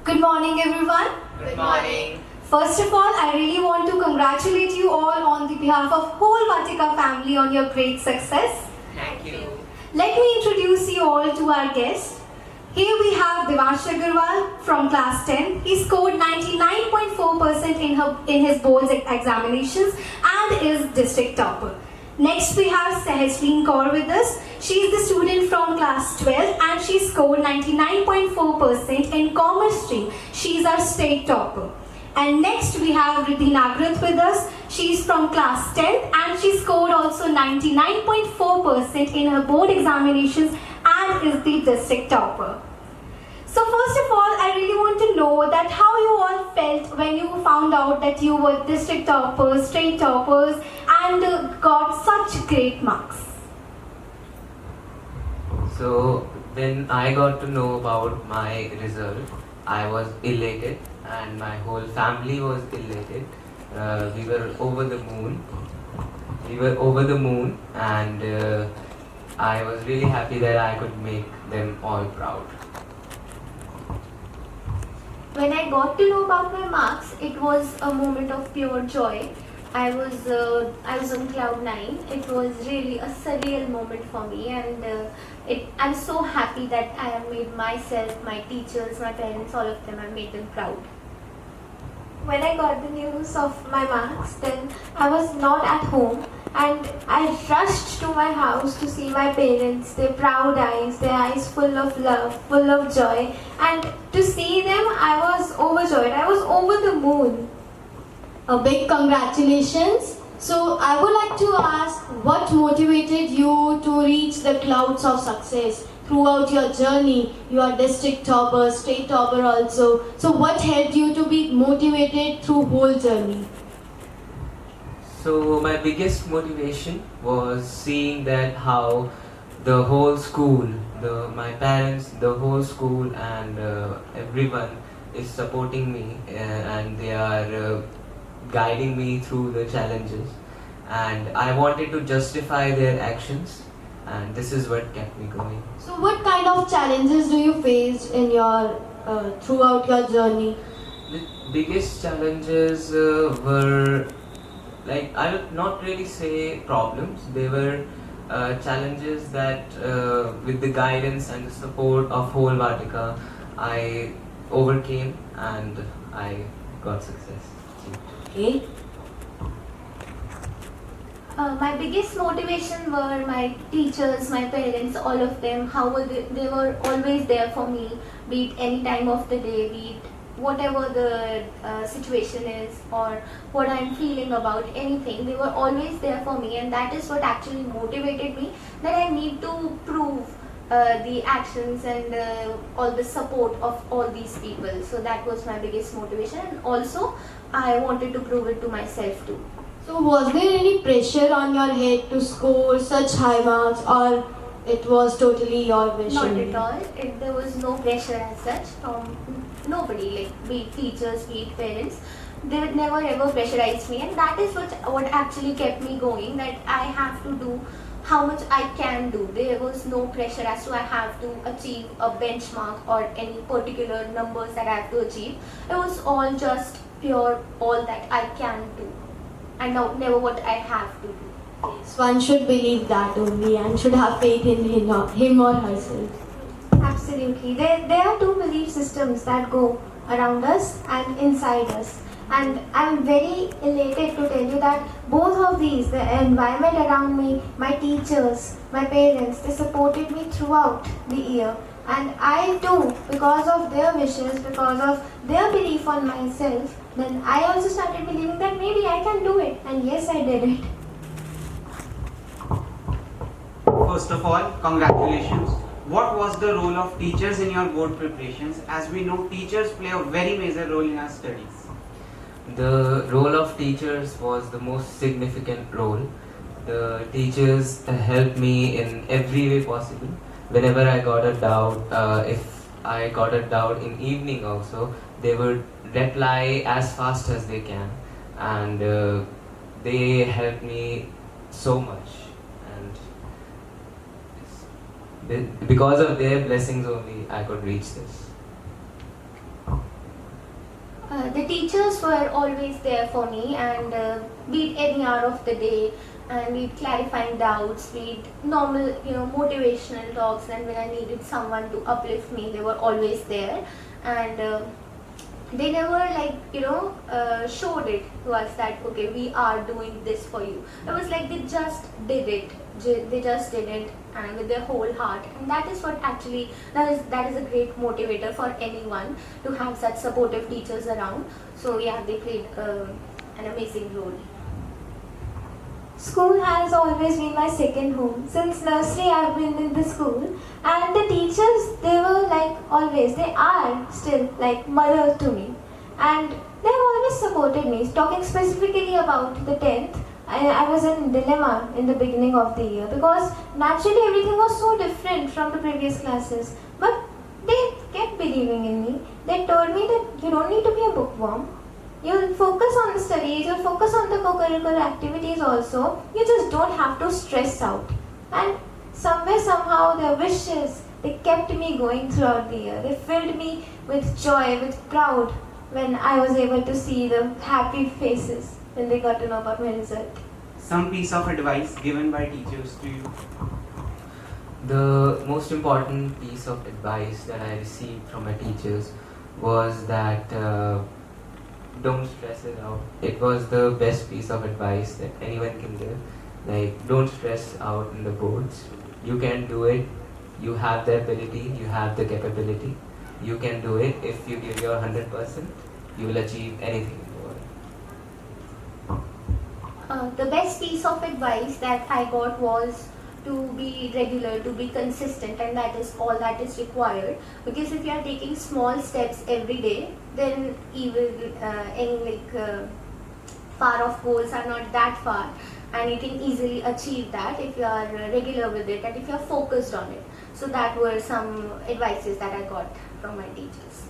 Good morning, everyone. Good morning. First of all, I really want to congratulate you all on the behalf of whole Vatika family on your great success. Thank you. Let me introduce you all to our guests. Here we have Devansh Agarwal from class 10. He scored 99.4% in his boards examinations and is district topper. Next we have Sahajleen Kaur with us. She is the student from class 12 and she scored 99.4% in commerce stream. She is our state topper. And next we have Riddhi Nagarath with us. She is from class 10 and she scored also 99.4% in her board examinations and is the district topper. So first of all, I really want to know that how you all felt when you found out that you were district toppers, state toppers and got such great marks. So when I got to know about my result, I was elated and my whole family was elated. We were over the moon. And I was really happy that I could make them all proud. When I got to know about my marks, it was a moment of pure joy. I was on cloud 9. It was really a surreal moment for me, and I'm so happy that I have made myself, my teachers, my parents, all of them, I made them proud. When I got the news of my marks, then I was not at home and I rushed to my house to see my parents, their proud eyes, their eyes full of love, full of joy, and to see them I was overjoyed. I was over the moon. A big congratulations. So I would like to ask, what motivated you to reach the clouds of success throughout your journey? You are district topper, state topper also. So what helped you to be motivated through whole journey? So my biggest motivation was seeing that how the whole school, my parents, the whole school and everyone is supporting me and they are guiding me through the challenges, and I wanted to justify their actions, and this is what kept me going. So what kind of challenges do you face in your throughout your journey? The biggest challenges were, like, I would not really say problems. They were challenges that with the guidance and the support of whole Vatika, I overcame and I got success. Okay. My biggest motivation were my teachers, my parents, all of them. How were they were always there for me, be it any time of the day, be it whatever the situation is or what I'm feeling about anything. They were always there for me, and that is what actually motivated me, that I need to prove the actions and all the support of all these people. So that was my biggest motivation, and also I wanted to prove it to myself too. So was there any pressure on your head to score such high marks, or it was totally your wish? Not only? at all. There was no pressure as such from nobody, like be it teachers, be it parents. They would never ever pressurize me, and that is what actually kept me going, that I have to do how much I can do. There was no pressure as to I have to achieve a benchmark or any particular numbers that I have to achieve. It was all just pure, all that I can do, and never what I have to do. Yes, one should believe that only and should have faith in him or herself. Absolutely. There are two belief systems that go around us and inside us. And I'm very elated to tell you that both of these, the environment around me, my teachers, my parents, they supported me throughout the year. And I too, because of their wishes, because of their belief on myself, then I also started believing that maybe I can do it. And yes, I did it. First of all, congratulations. What was the role of teachers in your board preparations? As we know, teachers play a very major role in our studies. The role of teachers was the most significant role. The teachers helped me in every way possible. Whenever I got a doubt, if I got a doubt in evening also, they would reply as fast as they can, and they helped me so much. And because of their blessings only, I could reach this. The teachers were always there for me, and be it any hour of the day, and be it clarifying doubts, be it normal, motivational talks, and when I needed someone to uplift me, they were always there. And they never showed it to us that okay, we are doing this for you. It was like they just did it. They just did it, and with their whole heart, and that is what actually that is a great motivator for anyone to have such supportive teachers around. So yeah, they played an amazing role. School has always been my second home. Since nursery I've been in the school, and the teachers, they were like always, they are still like mother to me, and they've always supported me. Talking specifically about the 10th, I was in dilemma in the beginning of the year because naturally everything was so different from the previous classes, but they kept believing in me. They told me that you don't need to be a bookworm. You'll focus on the studies, you'll focus on the co-curricular activities also. You just don't have to stress out. And somewhere, somehow, their wishes, they kept me going throughout the year. They filled me with joy, with pride when I was able to see the happy faces when they got to know about my result. Some piece of advice given by teachers to you. The most important piece of advice that I received from my teachers was that don't stress it out. It was the best piece of advice that anyone can give. Like, don't stress out in the boards. You can do it. You have the ability. You have the capability. You can do it. If you give your 100%, you will achieve anything in the world. The best piece of advice that I got was to be regular, to be consistent, and that is all that is required. Because if you are taking small steps every day, then even any far off goals are not that far, and you can easily achieve that if you are regular with it and if you are focused on it. So that were some advices that I got from my teachers.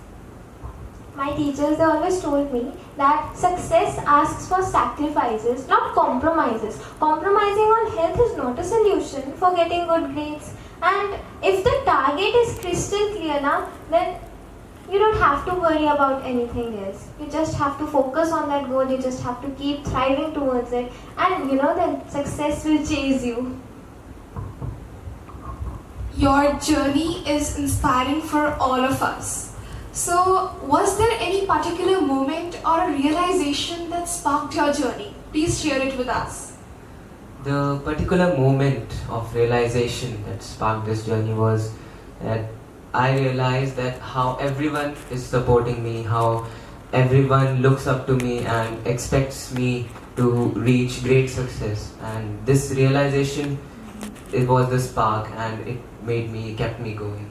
My teachers, they always told me that success asks for sacrifices, not compromises. Compromising on health is not a solution for getting good grades. And if the target is crystal clear now, then you don't have to worry about anything else. You just have to focus on that goal. You just have to keep thriving towards it. And then success will chase you. Your journey is inspiring for all of us. So, was there any particular moment or a realization that sparked your journey? Please share it with us. The particular moment of realization that sparked this journey was that I realized that how everyone is supporting me, how everyone looks up to me and expects me to reach great success. And this realization, it was the spark, and it kept me going.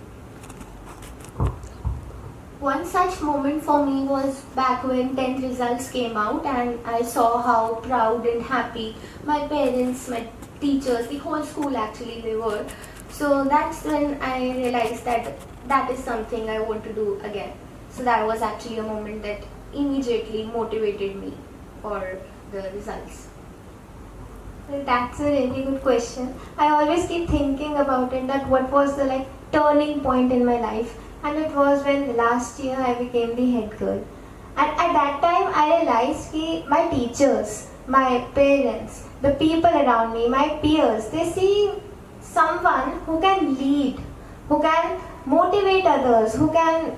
One such moment for me was back when 10th results came out, and I saw how proud and happy my parents, my teachers, the whole school actually they were. So that's when I realized that that is something I want to do again. So that was actually a moment that immediately motivated me for the results. Well, that's a really good question. I always keep thinking about it, that what was the turning point in my life. And it was when last year I became the head girl. And at that time I realized that my teachers, my parents, the people around me, my peers, they see someone who can lead, who can motivate others, who can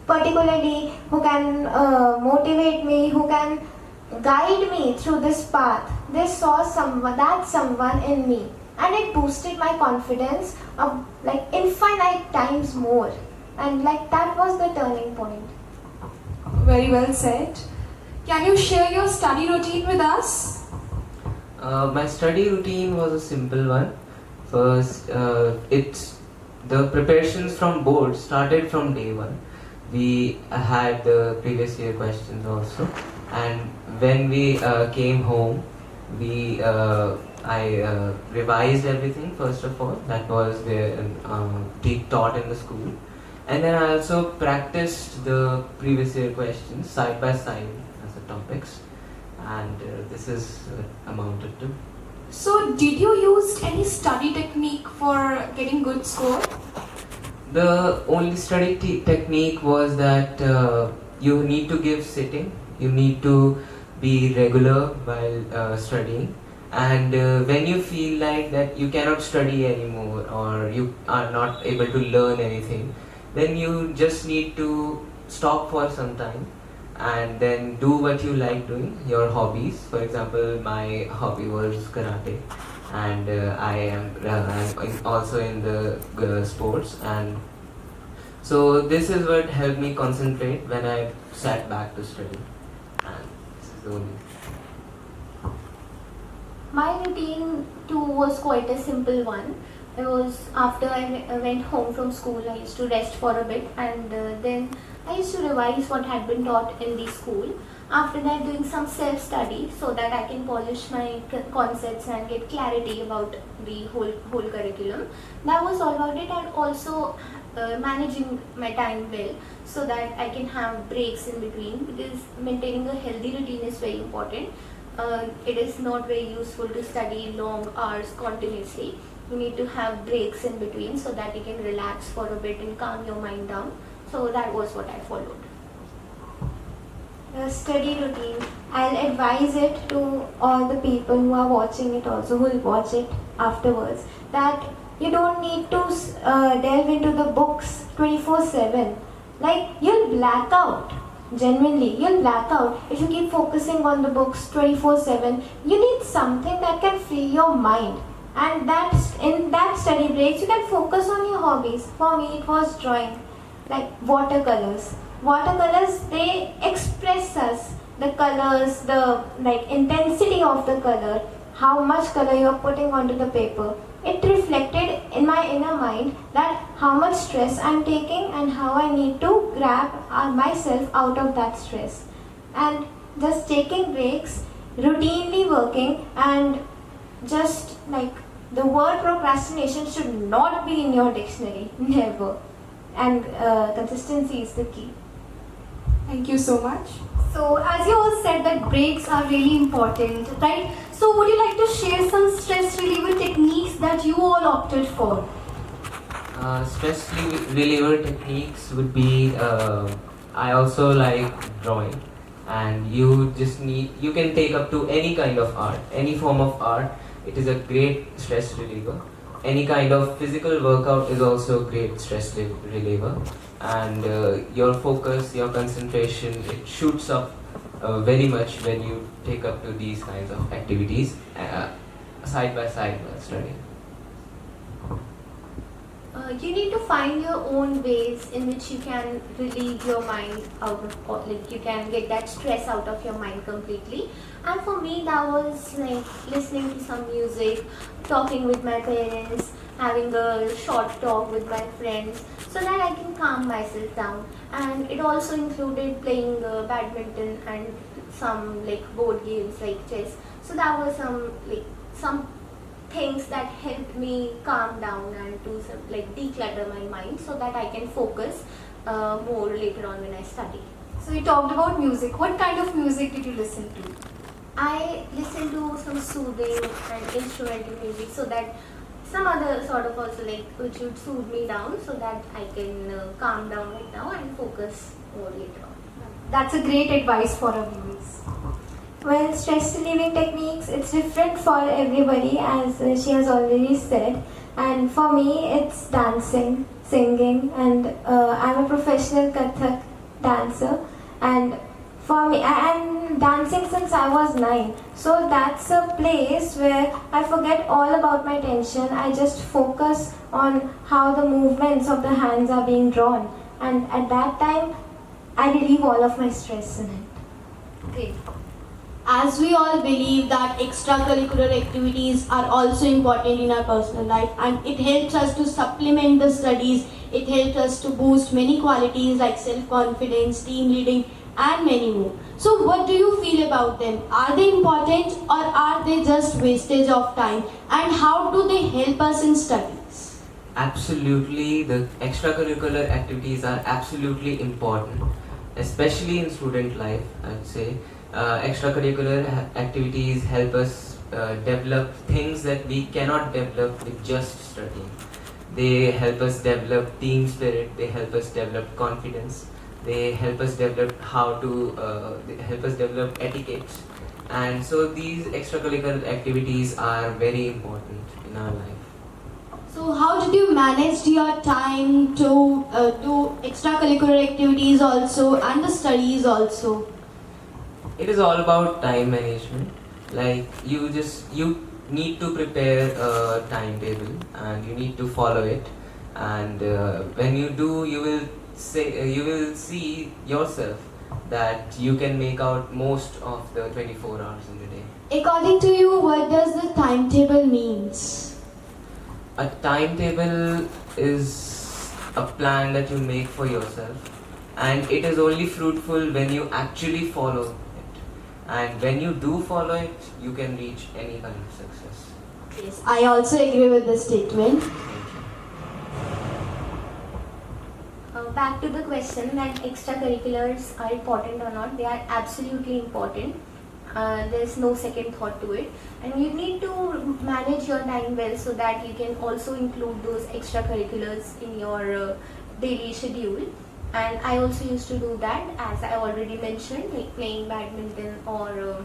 particularly who can motivate me, who can guide me through this path. They saw someone in me. And it boosted my confidence of infinite times more. And that was the turning point. Very well said. Can you share your study routine with us? My study routine was a simple one. First, the preparations from board started from day one. We had the previous year questions also, and when we came home, I revised everything first of all. That was taught in the school, and then I also practiced the previous year questions side by side as the topics, and this is amounted to. So, did you use any study technique for getting good score? The only study technique was that you need to give sitting, you need to be regular while studying, and when you feel like that you cannot study anymore or you are not able to learn anything, then you just need to stop for some time and then do what you like doing, your hobbies. For example, my hobby was karate, and I'm also in the sports, and so this is what helped me concentrate when I sat back to study. And this is the only. My routine too was quite a simple one. It was after I went home from school, I used to rest for a bit, and then I used to revise what had been taught in the school. After that, doing some self-study so that I can polish my concepts and get clarity about the whole curriculum. That was all about it, and also managing my time well so that I can have breaks in between, because maintaining a healthy routine is very important. It is not very useful to study long hours continuously. You need to have breaks in between so that you can relax for a bit and calm your mind down. So that was what I followed. The study routine, I'll advise it to all the people who are watching it also, who will watch it afterwards, that you don't need to delve into the books 24/7. Like, you'll black out. Genuinely, you'll black out if you keep focusing on the books 24/7. You need something that can free your mind, and that's in that study breaks you can focus on your hobbies. For me, it was drawing, like watercolors. Watercolors, they express us, the colors, the intensity of the color, how much color you are putting onto the paper. It reflected in my inner mind that how much stress I am taking and how I need to grab myself out of that stress. And just taking breaks, routinely working, and just like the word procrastination should not be in your dictionary, never. And consistency is the key. Thank you so much. So, as you all said, that breaks are really important, right? So, would you like to share some stress reliever techniques that you all opted for? Stress reliever techniques would be, I also like drawing, and you can take up to any kind of art, any form of art. It is a great stress reliever. Any kind of physical workout is also a great stress reliever, and your focus, your concentration, it shoots up very much when you take up to these kinds of activities side by side while studying. You need to find your own ways in which you can relieve your mind out of, or like you can get that stress out of your mind completely. And for me, that was like listening to some music, talking with my parents, having a short talk with my friends, so that I can calm myself down. And it also included playing badminton and some like board games like chess. So that was some things that helped me calm down and to declutter my mind so that I can focus more later on when I study. So, you talked about music. What kind of music did you listen to? I listen to some soothing and instrumental music so that some other sort of also which would soothe me down so that I can calm down right now and focus more later on. That's a great advice for our viewers. Well, stress relieving techniques, it's different for everybody, as she has already said. And for me, it's dancing, singing, and I'm a professional Kathak dancer. And for me, I'm dancing since I was 9. So that's a place where I forget all about my tension. I just focus on how the movements of the hands are being drawn. And at that time, I relieve all of my stress in it. Great. As we all believe that extracurricular activities are also important in our personal life, and it helps us to supplement the studies, it helps us to boost many qualities like self-confidence, team leading, and many more. So what do you feel about them? Are they important or are they just wastage of time? And how do they help us in studies? Absolutely, the extracurricular activities are absolutely important, especially in student life, I'd say. Extracurricular activities help us develop things that we cannot develop with just studying. They help us develop team spirit. They help us develop confidence. They help us develop they help us develop etiquette. And so these extracurricular activities are very important in our life. So how did you manage your time to do extracurricular activities also and the studies also? It is all about time management. Like you need to prepare a timetable and you need to follow it. And when you do, you will see yourself that you can make out most of the 24 hours in the day. According to you, what does the timetable means? A timetable is a plan that you make for yourself, and it is only fruitful when you actually follow it. And when you do follow it, you can reach any kind of success. Yes, I also agree with this statement. Back to the question that extracurriculars are important or not, they are absolutely important. There's no second thought to it, and you need to manage your time well so that you can also include those extracurriculars in your daily schedule. And I also used to do that, as I already mentioned, like playing badminton or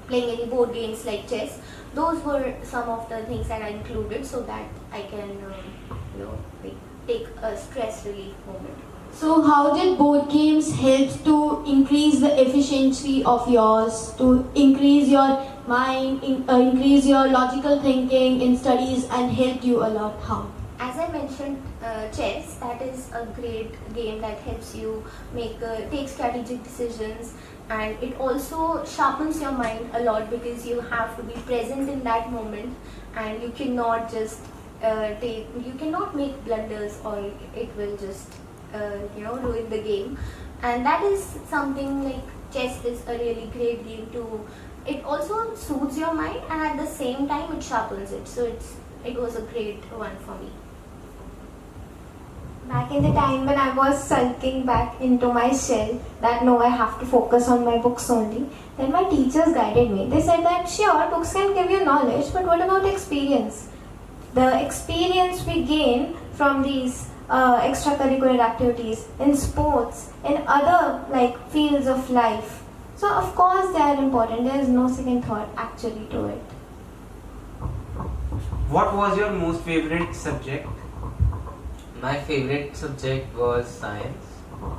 playing any board games like chess. Those were some of the things that I included so that I can like take a stress relief moment. So how did board games help to increase the efficiency of yours, to increase your mind, increase your logical thinking in studies and helped you a lot? How? As I mentioned, chess, that is a great game that helps you take strategic decisions, and it also sharpens your mind a lot because you have to be present in that moment, and you cannot just you cannot make blunders or it will just ruin the game. And that is something like chess is a really great game too. It also soothes your mind and at the same time it sharpens it. So it was a great one for me. Back in the time when I was sulking back into my shell that no, I have to focus on my books only, then my teachers guided me. They said that sure, books can give you knowledge, but what about experience? The experience we gain from these extracurricular activities in sports, in other like fields of life. So of course they are important. There is no second thought actually to it. What was your most favorite subject? My favorite subject was science,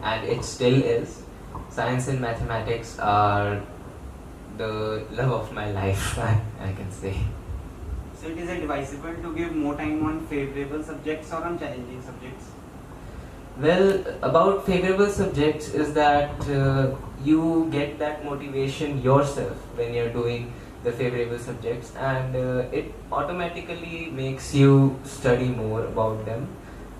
and it still is. Science and mathematics are the love of my life, I can say. So it is advisable to give more time on favorable subjects or on challenging subjects? Well, about favorable subjects is that you get that motivation yourself when you're doing the favorable subjects, and it automatically makes you study more about them.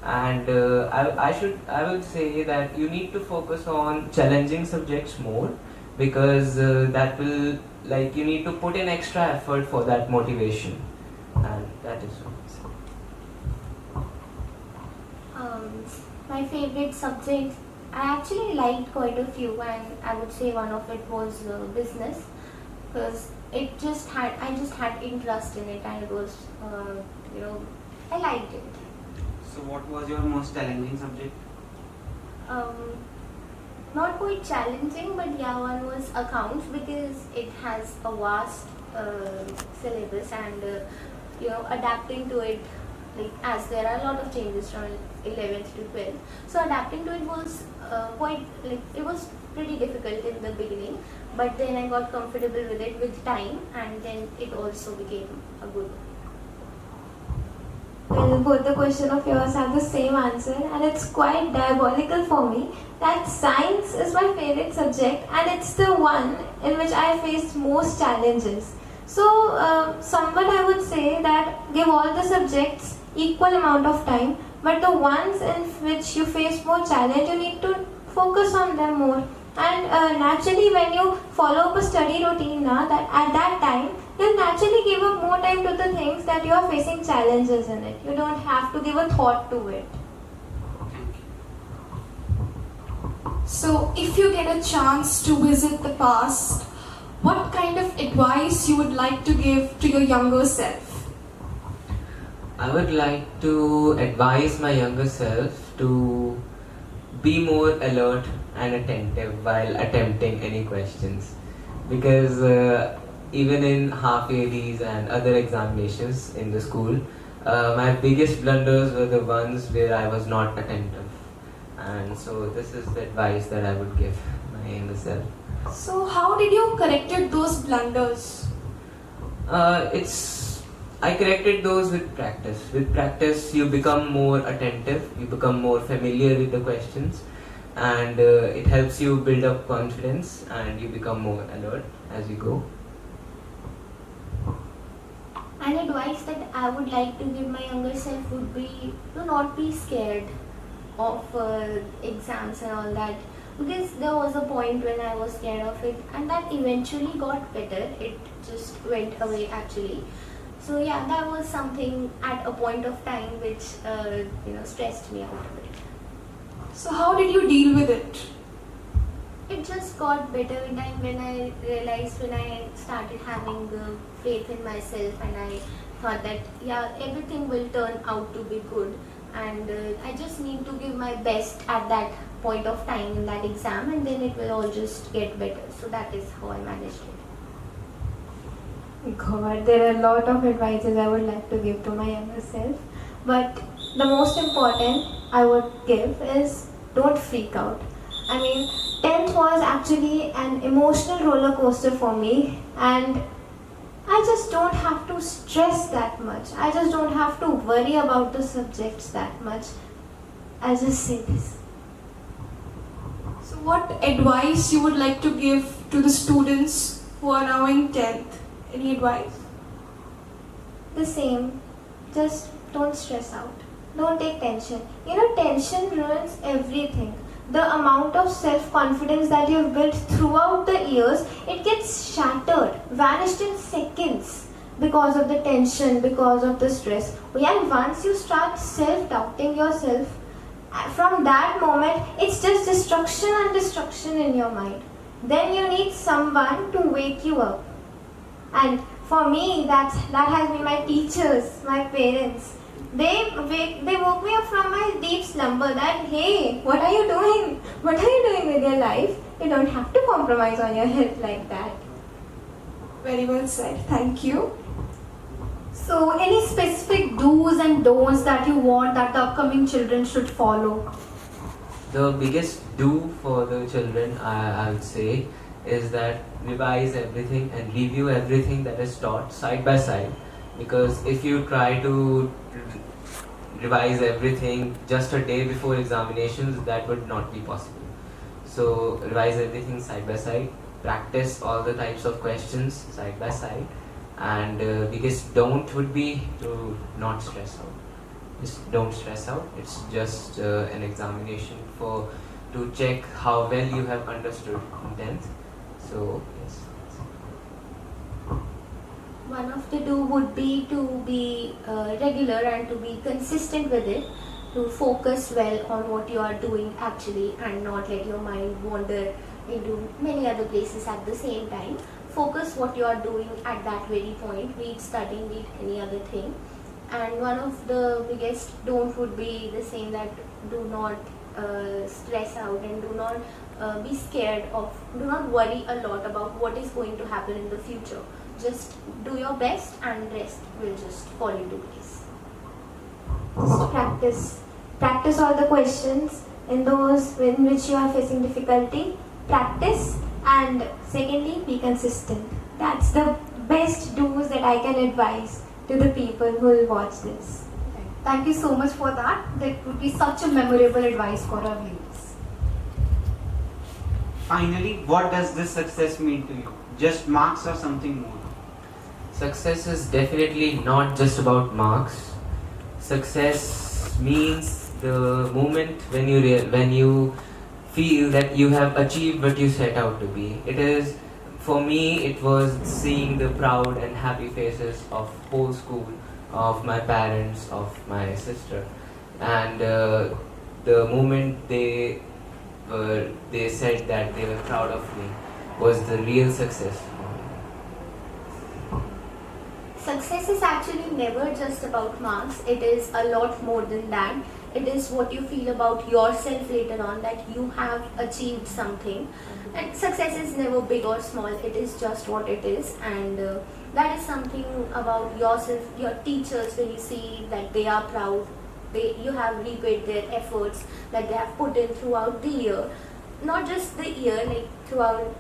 And I would say that you need to focus on challenging subjects more, because that will, like, you need to put in extra effort for that motivation, and that is what I'm saying. My favorite subject, I actually liked quite a few, and I would say one of it was business, because I just had interest in it, and it was I liked it. So what was your most challenging subject? Not quite challenging, but yeah, one was accounts, because it has a vast syllabus, and adapting to it, like, as there are a lot of changes from 11th to 12th, so adapting to it was it was pretty difficult in the beginning, but then I got comfortable with it with time, and then it also became a good one. Well, both the question of yours have the same answer, and it's quite diabolical for me that science is my favorite subject, and it's the one in which I faced most challenges. So, somewhat I would say that give all the subjects equal amount of time, but the ones in which you face more challenge, you need to focus on them more. And naturally, when you follow up a study routine, at that time, you'll naturally give up more time to the things that you are facing challenges in it. You don't have to give a thought to it. So, if you get a chance to visit the past, what kind of advice you would like to give to your younger self? I would like to advise my younger self to be more alert and attentive while attempting any questions, because even in half yearlies and other examinations in the school, my biggest blunders were the ones where I was not attentive, and so this is the advice that I would give my younger self. So how did you corrected those blunders? I corrected those with practice. With practice, you become more attentive, you become more familiar with the questions, and it helps you build up confidence, and you become more alert as you go. An advice that I would like to give my younger self would be to not be scared of exams and all that, because there was a point when I was scared of it, and that eventually got better. It just went away actually. So yeah, that was something at a point of time which stressed me out a bit. So how did you deal with it? It just got better with time when I realized, when I started having the faith in myself, and I thought that yeah, everything will turn out to be good, and I just need to give my best at that point of time in that exam, and then it will all just get better. So that is how I managed it. God, there are a lot of advices I would like to give to my younger self, but the most important I would give is don't freak out. I mean, 10th was actually an emotional roller coaster for me, and I just don't have to stress that much. I just don't have to worry about the subjects that much. I'll just say this. So what advice you would like to give to the students who are now in 10th? Any advice? The same. Just don't stress out. Don't take tension. You know, tension ruins everything. The amount of self-confidence that you've built throughout the years, it gets shattered, vanished in seconds because of the tension, because of the stress. And once you start self-doubting yourself, from that moment, it's just destruction and destruction in your mind. Then you need someone to wake you up. And for me, that has been my teachers, my parents. They woke me up from my deep slumber that, hey, what are you doing? What are you doing with your life? You don't have to compromise on your health like that. Very well said. Thank you. So, any specific do's and don'ts that you want that the upcoming children should follow? The biggest do for the children, I would say, is that revise everything and review everything that is taught side by side, because if you try to revise everything just a day before examinations, that would not be possible. So revise everything side by side, practice all the types of questions side by side, and biggest don't would be to not stress out. Just don't stress out. It's just an examination to check how well you have understood in 10th. So yes. One of the do would be to be regular and to be consistent with it, to focus well on what you are doing actually, and not let your mind wander into many other places at the same time. Focus what you are doing at that very point, be it studying, be it any other thing. And one of the biggest don't would be the same, that do not stress out, and do not be scared of, do not worry a lot about what is going to happen in the future. Just do your best, and rest will just fall into place. Just practice. Practice all the questions in those in which you are facing difficulty. Practice, and secondly, be consistent. That's the best do's that I can advise to the people who will watch this. Thank you so much for that. That would be such a memorable advice for our viewers. Finally, what does this success mean to you? Just marks or something more? Success is definitely not just about marks. Success means the moment when you feel that you have achieved what you set out to be. It is, for me, it was seeing the proud and happy faces of whole school, of my parents, of my sister, and the moment they said that they were proud of me was the real success. Success is actually never just about marks. It is a lot more than that. It is what you feel about yourself later on, that you have achieved something. And success is never big or small. It is just what it is. And that is something about yourself, your teachers, when you see that they are proud. You have repaid their efforts that they have put in throughout the year. Not just the year, like throughout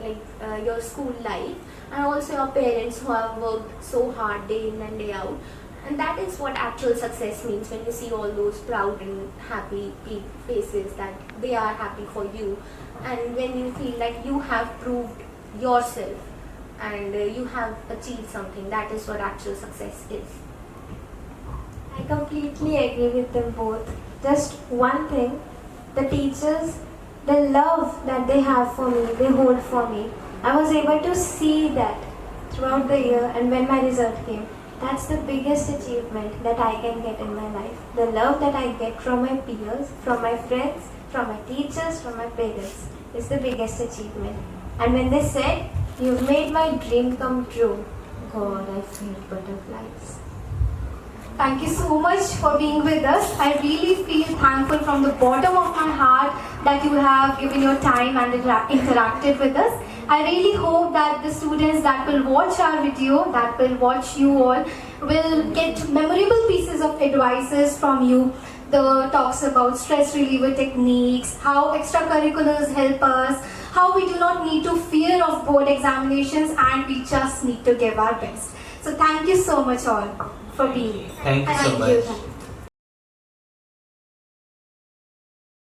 your school life, and also your parents who have worked so hard day in and day out. And that is what actual success means, when you see all those proud and happy faces that they are happy for you, and when you feel like you have proved yourself and you have achieved something. That is what actual success is. I completely agree with them both. Just one thing, the teachers, the love that they have for me, they hold for me. I was able to see that throughout the year, and when my result came, that's the biggest achievement that I can get in my life. The love that I get from my peers, from my friends, from my teachers, from my parents is the biggest achievement. And when they said, "You've made my dream come true," God, I feel butterflies. Thank you so much for being with us. I really feel thankful from the bottom of my heart that you have given your time and interacted with us. I really hope that the students that will watch our video, that will watch you all, will get memorable pieces of advices from you. The talks about stress reliever techniques, how extracurriculars help us, how we do not need to fear of board examinations, and we just need to give our best. So thank you so much all for being here. Thank you so Thank much. you.